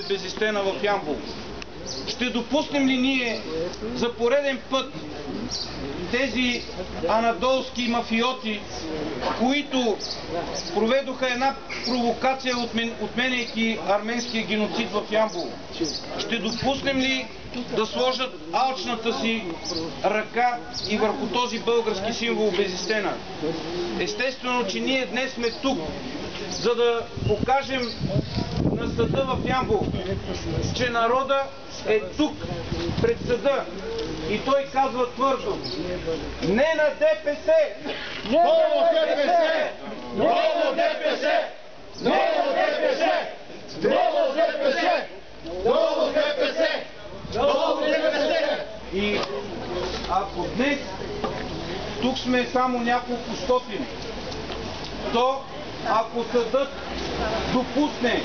Безистена в Ямбол. Ще допуснем ли ние за пореден път тези анадолски мафиоти, които проведоха една провокация, отменяйки арменския геноцид в Ямбол? Ще допуснем ли да сложат алчната си ръка и върху този български символ Безистена? Естествено, че ние днес сме тук, за да покажем на съда в Ямбол, че народа е тук пред съда и той казва твърдо: не на ДПС! Ново ДПС! Ново ДПС! Ново ДПС! Ново ДПС! Ново ДПС! Ново ДПС! И ако днес тук сме само няколко стотин, то ако съдът допусне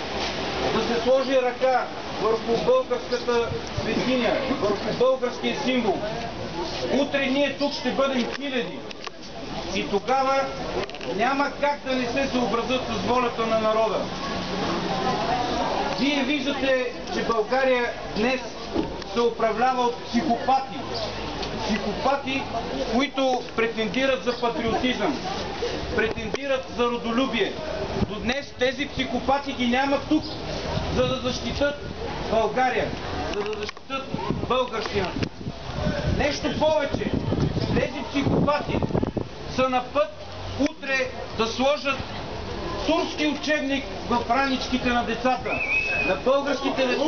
да се сложи ръка върху българската светиня, върху българския символ, утре ние тук ще бъдем хиляди. И тогава няма как да не се съобразят с волята на народа. Вие виждате, че България днес се управлява от психопати. Психопати, които претендират за патриотизъм, претендират за родолюбие. До днес тези психопати ги няма тук, за да защитат България, за да защитат българщината. Нещо повече, тези психопати са на път утре да сложат турски учебник в раничките на децата, на българските деца.